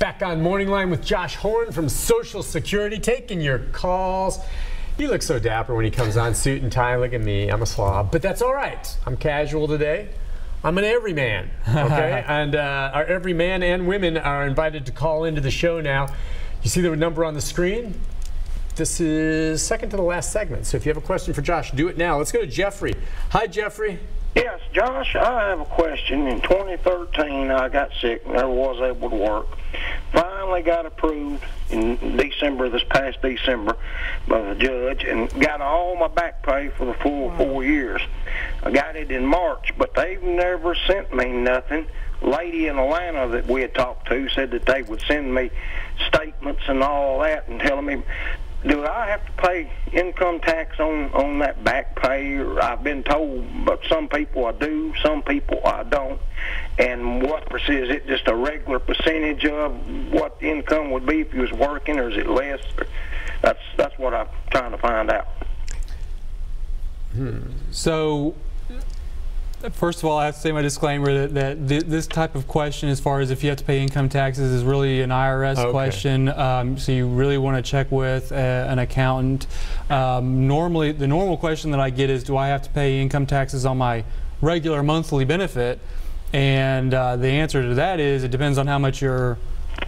Back on Morning Line with Josh Horn from Social Security, taking your calls. You look so dapper when he comes on, suit and tie. Look at me, I'm a slob. But that's all right. I'm casual today. I'm an everyman, okay? And our everyman and women are invited to call into the show now. You see the number on the screen? This is second to the last segment. So if you have a question for Josh, do it now. Let's go to Jeffrey. Hi, Jeffrey. Yes, Josh, I have a question. In 2013, I got sick, never was able to work. Finally got approved in December, this past December, by the judge, and got all my back pay for the full 4 years. I got it in March, but they've never sent me nothing. Lady in Atlanta that we had talked to said that they would send me statements and all that and telling me, do I have to pay income tax on that back pay? I've been told, but some people I do, some people I don't. And what is it just a regular percentage of what income would be if you was working, or is it less? That's what I'm trying to find out. So, first of all, I have to say my disclaimer that this type of question, as far as if you have to pay income taxes, is really an IRS question. So you really want to check with an accountant. Normally, the normal question that I get is, do I have to pay income taxes on my regular monthly benefit? And the answer to that is, it depends on how much your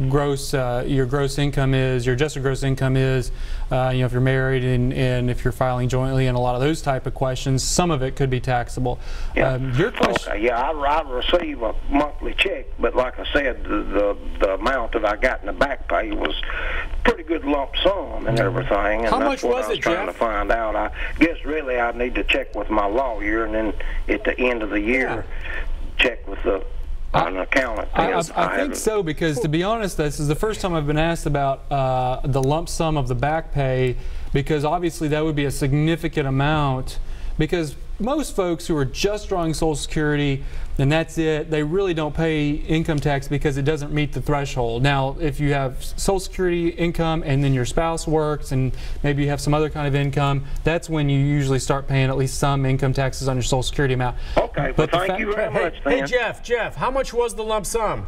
gross income is, your adjusted gross income is, if you're married and if you're filing jointly, and a lot of those type of questions. Some of it could be taxable. Yeah. Your question. Okay. Yeah, I receive a monthly check, but like I said, the amount that I got in the back pay was pretty good lump sum and everything. And how that's much was what I was it, trying Jeff? to find out. I guess really I need to check with my lawyer, and then at the end of the year, check with an accountant. I think so, because to be honest, this is the first time I've been asked about the lump sum of the back pay, because obviously that would be a significant amount, because most folks who are just drawing Social Security and that's it, they really don't pay income tax because it doesn't meet the threshold. Now, if you have Social Security income and then your spouse works and maybe you have some other kind of income, that's when you usually start paying at least some income taxes on your Social Security amount. Okay, well, thank you very much, Hey, Jeff, how much was the lump sum?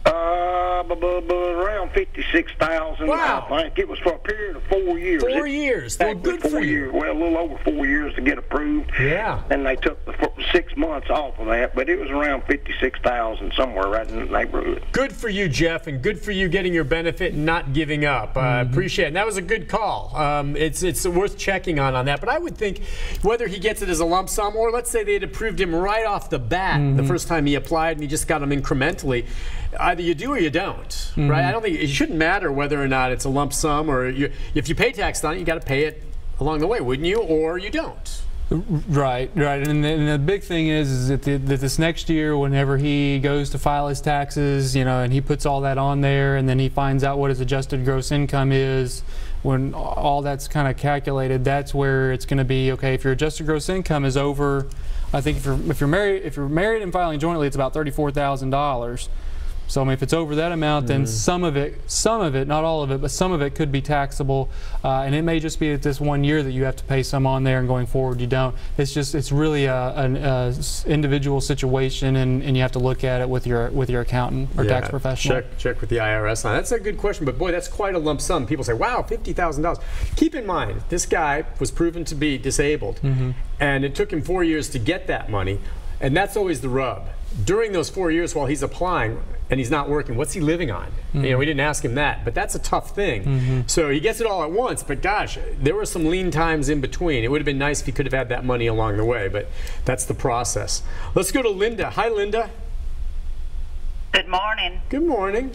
Around $56,000. Wow. I think it was for a period of 4 years. 4 years. Well, good for you. Well, a little over 4 years to get approved. Yeah. And they took the 6 months off of that, but it was around $56,000, somewhere right in the neighborhood. Good for you, Jeff, and good for you getting your benefit and not giving up. I appreciate it. And that was a good call. It's worth checking on that. But I would think whether he gets it as a lump sum, or let's say they had approved him right off the bat the first time he applied and he just got him incrementally, either you do or you don't, right? I don't think it shouldn't matter whether or not it's a lump sum, or if you pay tax on it, you got to pay it along the way, wouldn't you? Or you don't. Right. And the big thing is that, that this next year, whenever he goes to file his taxes, and he puts all that on there, and then he finds out what his adjusted gross income is, when all that's kind of calculated, that's where it's going to be, okay, if your adjusted gross income is over, I think if you're married and filing jointly, it's about $34,000. So I mean, if it's over that amount, then some of it, not all of it, but some of it could be taxable, and it may just be that this 1 year that you have to pay some on there, and going forward you don't. It's really an individual situation, and you have to look at it with your accountant or tax professional. Check with the IRS on it. That's a good question, but boy, that's quite a lump sum. People say, wow, $50,000. Keep in mind, this guy was proven to be disabled, and it took him 4 years to get that money, and that's always the rub. During those 4 years while he's applying and he's not working, what's he living on? We didn't ask him that, but that's a tough thing. So he gets it all at once, but gosh, there were some lean times in between. It would have been nice if he could have had that money along the way, but that's the process. Let's go to Linda. Hi, Linda. Good morning. Good morning.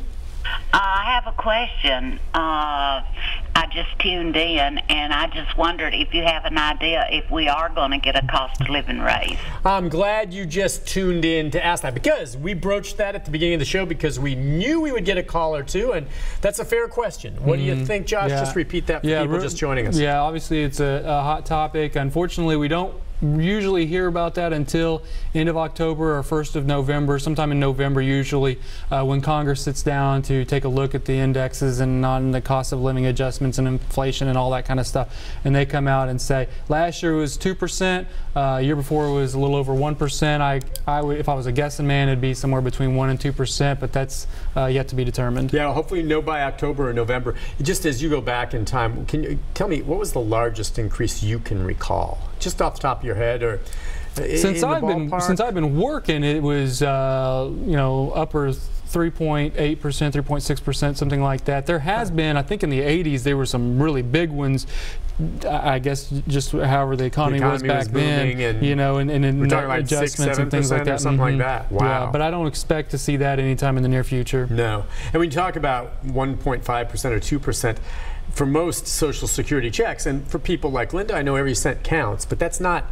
I have a question. I just tuned in, and I just wondered if you have an idea if we are going to get a cost of living raise. I'm glad you just tuned in to ask that, because we broached that at the beginning of the show because we knew we would get a call or two, and that's a fair question. What do you think, Josh? Just repeat that for people just joining us. Yeah, obviously it's a hot topic. Unfortunately, we don't usually hear about that until end of October or 1st of November, sometime in November usually, when Congress sits down to take a look at the indexes and on the cost of living adjustments and inflation and all that kind of stuff. And they come out and say, last year was 2%, year before it was a little over 1%. I would, if I was a guessing man, it'd be somewhere between 1% and 2%, but that's yet to be determined. Yeah, hopefully know by October or November. Just as you go back in time, can you tell me what was the largest increase you can recall, just off the top of your head, or since I've been working, it was upper 3.8%, 3.6%, something like that. There has been, I think in the 80s, there were some really big ones. I guess just however the economy was back then, and, and we're talking like adjustments 6-7% and things like that, or something like that. Wow. Yeah, but I don't expect to see that anytime in the near future. No. And when you talk about 1.5% or 2%, for most Social Security checks, and for people like Linda, I know every cent counts, but that's not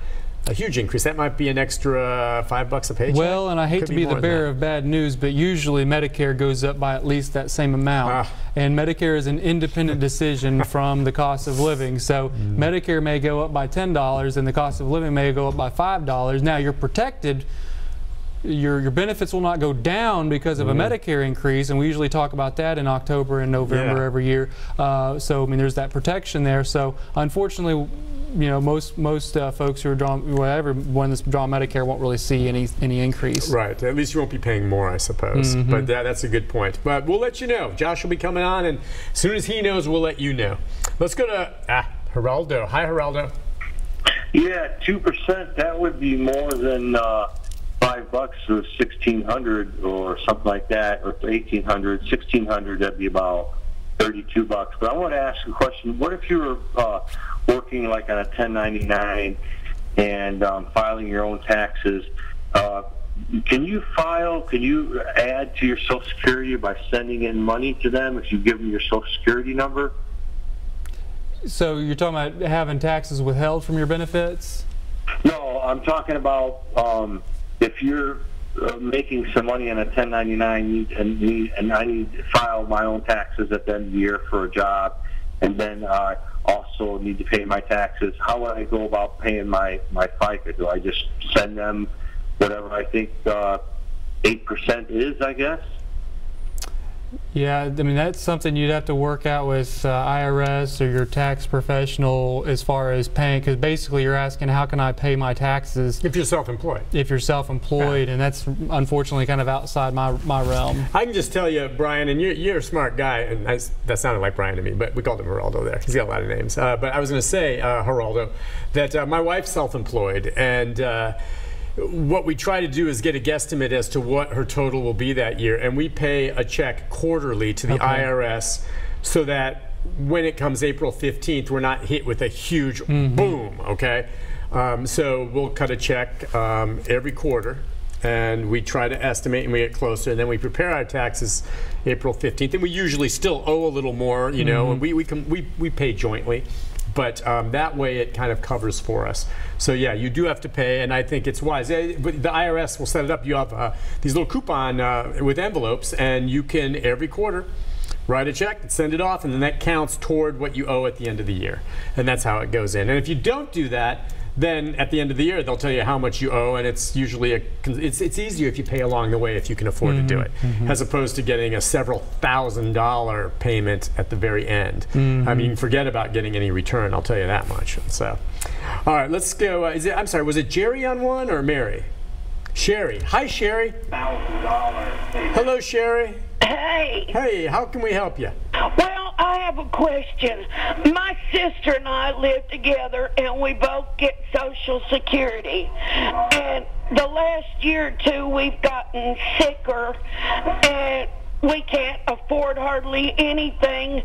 a huge increase. That might be an extra $5 a paycheck. Well, and I hate to be the bearer of bad news, but usually Medicare goes up by at least that same amount. And Medicare is an independent decision from the cost of living. So Medicare may go up by $10 and the cost of living may go up by $5. Now you're protected. Your benefits will not go down because of a Medicare increase, and we usually talk about that in October and November every year. So I mean, there's that protection there. So unfortunately, most folks who are drawing, well, everyone that's drawing Medicare won't really see any increase. Right. At least you won't be paying more, I suppose. But that's a good point. But we'll let you know. Josh will be coming on, and as soon as he knows, we'll let you know. Let's go to Geraldo. Hi, Geraldo. Yeah, 2%. That would be more than $5 or $1,600 or something like that, or $1,800, $1,600. That'd be about $32. But I want to ask a question. What if you were working like on a 1099 and filing your own taxes? Can you add to your Social Security by sending in money to them if you give them your Social Security number? So you're talking about having taxes withheld from your benefits? No, I'm talking about if you're making some money on a 1099 and I need to file my own taxes at the end of the year for a job, and then I also need to pay my taxes, how would I go about paying my FICA? Do I just send them whatever I think 8% is, I guess? Yeah, I mean, that's something you'd have to work out with IRS or your tax professional as far as paying, because basically you're asking, how can I pay my taxes? If you're self-employed. If you're self-employed, and that's unfortunately kind of outside my realm. I can just tell you, Brian, and you're a smart guy, and that sounded like Brian to me, but we called him Geraldo there. He's got a lot of names. But I was going to say, Geraldo, that my wife's self-employed, and what we try to do is get a guesstimate as to what her total will be that year, and we pay a check quarterly to the IRS so that when it comes April 15th, we're not hit with a huge boom, okay? So we'll cut a check every quarter, and we try to estimate, and we get closer, and then we prepare our taxes April 15th, and we usually still owe a little more, and we pay jointly. But that way it kind of covers for us. So yeah, you do have to pay, and I think it's wise. But the IRS will set it up. You have these little coupon with envelopes, and you can every quarter write a check, send it off, and then that counts toward what you owe at the end of the year. And that's how it goes in. And if you don't do that, then at the end of the year they'll tell you how much you owe, and it's usually it's easier if you pay along the way if you can afford to do it, as opposed to getting a several $1,000 payment at the very end. I mean, forget about getting any return, I'll tell you that much. So, all right, let's go. I'm sorry, was it Jerry on one or Mary? Sherry. Hi, Sherry. $1,000. Hello, Sherry. Hey. Hey, how can we help you? Well, I have a question. My sister and I live together, and we both get Social Security. And the last year or two, we've gotten sicker, and we can't afford hardly anything.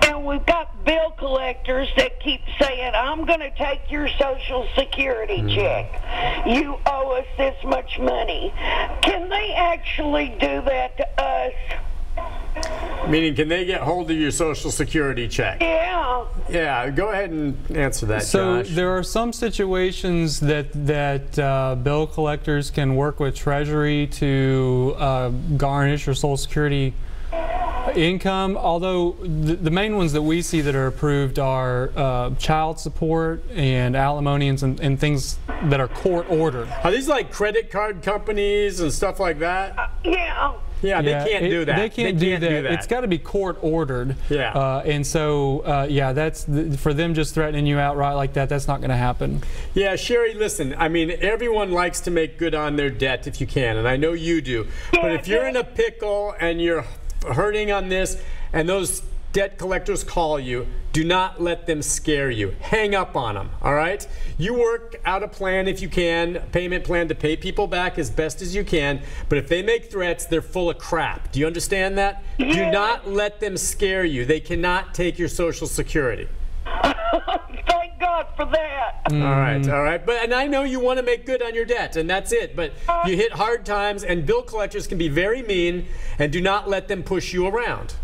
And we've got bill collectors that keep saying, I'm going to take your Social Security check. You owe us this much money. Can they actually do that to us? Meaning, can they get hold of your Social Security check? Yeah. Yeah, go ahead and answer that, So Josh. there are some situations that bill collectors can work with Treasury to garnish your Social Security Income, although the main ones that we see that are approved are child support and alimony and things that are court ordered. Are these like credit card companies and stuff like that? Yeah. Yeah, they can't do that. They can't do that. It's got to be court ordered. Yeah. And so, yeah, that's for them just threatening you outright like that. That's not going to happen. Yeah, Sherry, listen. I mean, everyone likes to make good on their debt if you can, and I know you do. But if you're in a pickle and you're hurting on this, and those debt collectors call you, do not let them scare you. Hang up on them, all right? You work out a plan if you can, a payment plan to pay people back as best as you can, but if they make threats, they're full of crap. Do you understand that? Yeah. Do not let them scare you. They cannot take your Social Security. Thank God for that. All right. And I know you want to make good on your debt, and that's it. But you hit hard times, and bill collectors can be very mean, and do not let them push you around.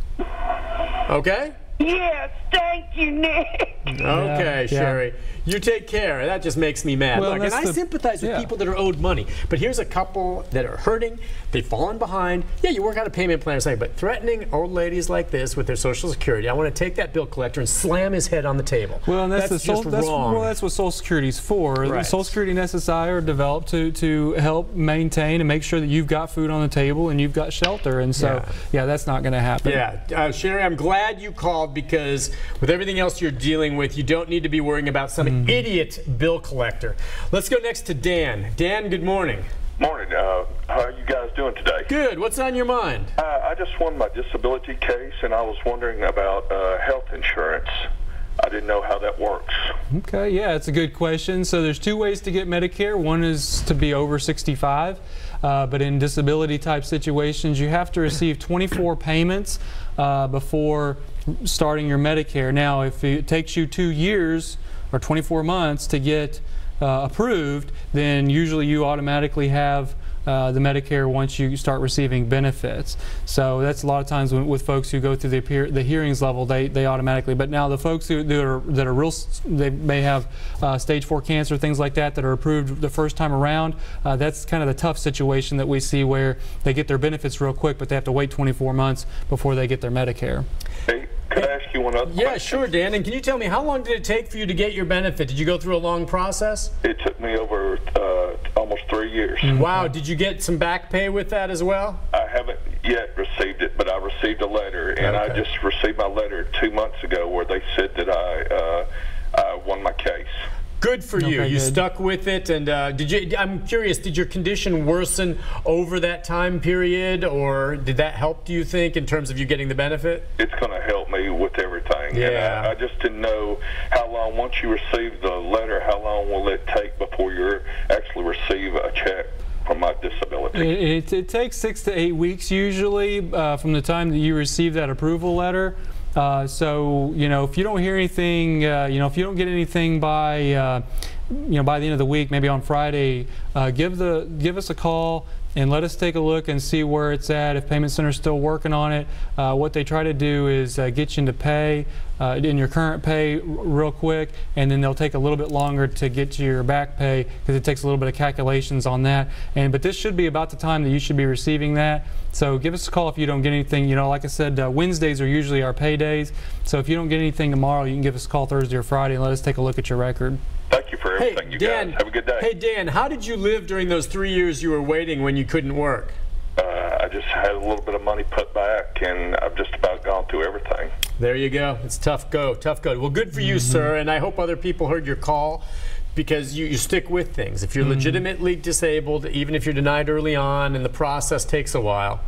Okay? Yes, thank you, Nick. Okay, Sherry. You take care. That just makes me mad. Well, Look, and I sympathize with people that are owed money. But here's a couple that are hurting. They've fallen behind. Yeah, you work out a payment plan or something, but threatening old ladies like this with their Social Security, I want to take that bill collector and slam his head on the table. Well, and that's just wrong. Well, that's what Social Security's for. Right. Social Security and SSI are developed to help maintain and make sure that you've got food on the table and you've got shelter. And so, yeah that's not going to happen. Yeah. Sherry, I'm glad you called, because with everything else you're dealing with, you don't need to be worrying about some idiot bill collector. Let's go next to Dan. Dan, good morning. Morning. How are you guys doing today? Good. What's on your mind? I just won my disability case, and I was wondering about health insurance. I didn't know how that works. Okay, yeah, it's a good question. So there's two ways to get Medicare. One is to be over 65, but in disability type situations, you have to receive 24 payments before starting your Medicare. Now, if it takes you 2 years or 24 months to get approved, then usually you automatically have the Medicare once you start receiving benefits. So that's a lot of times with folks who go through the hearings level, they automatically. But now the folks that are real, they may have stage 4 cancer, things like that are approved the first time around. That's kind of the tough situation that we see, where they get their benefits real quick, but they have to wait 24 months before they get their Medicare. Hey, could I ask you one other question? Yeah, sure, Dan. And can you tell me, how long did it take for you to get your benefit? Did you go through a long process? It took me over almost 3 years. Wow. Did you get some back pay with that as well? I haven't yet received it, but I received a letter, and I just received my letter 2 months ago where they said that I won my case. Good for you. You stuck with it, and I'm curious, did your condition worsen over that time period, or did that help, do you think, in terms of you getting the benefit? It's going to help me with everything. Yeah. And I just didn't know how long, once you receive the letter, how long will it take before you actually receive a check from my disability? It takes 6 to 8 weeks usually from the time that you receive that approval letter. So, if you don't hear anything, if you don't get anything by, by the end of the week, maybe on Friday, give us a call and let us take a look and see where it's at. If Payment Center's still working on it, what they try to do is get you into pay in your current pay real quick, and then they'll take a little bit longer to get you your back pay, because it takes a little bit of calculations on that. But this should be about the time that you should be receiving that. So give us a call if you don't get anything. Like I said, Wednesdays are usually our pay days. So if you don't get anything tomorrow, you can give us a call Thursday or Friday and let us take a look at your record. Thank you for everything, you guys. Have a good day. Hey, Dan, how did you live during those 3 years you were waiting when you couldn't work? I just had a little bit of money put back, and I've just about gone through everything. There you go. It's tough go. Well, good for you, sir, and I hope other people heard your call, because you stick with things. If you're legitimately disabled, even if you're denied early on and the process takes a while,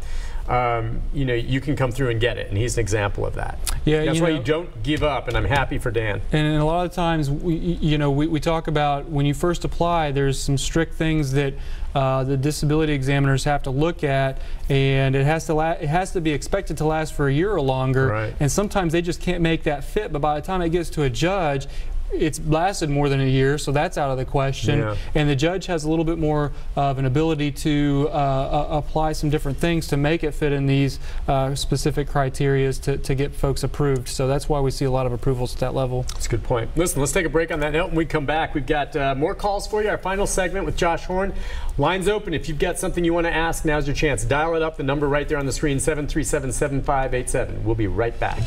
you can come through and get it, and he's an example of that. Yeah, that's why you don't give up, and I'm happy for Dan. And a lot of times, we talk about when you first apply, there's some strict things that the disability examiners have to look at, and it has to be expected to last for a year or longer. Right. And sometimes they just can't make that fit. But by the time it gets to a judge, it's lasted more than a year, so that's out of the question. Yeah. And the judge has a little bit more of an ability to apply some different things to make it fit in these specific criteria to get folks approved. So that's why we see a lot of approvals at that level. That's a good point. Listen, let's take a break on that note. When we come back, we've got more calls for you. Our final segment with Josh Horn. Lines open. If you've got something you want to ask, now's your chance. Dial it up. The number right there on the screen, 737-7587. We'll be right back.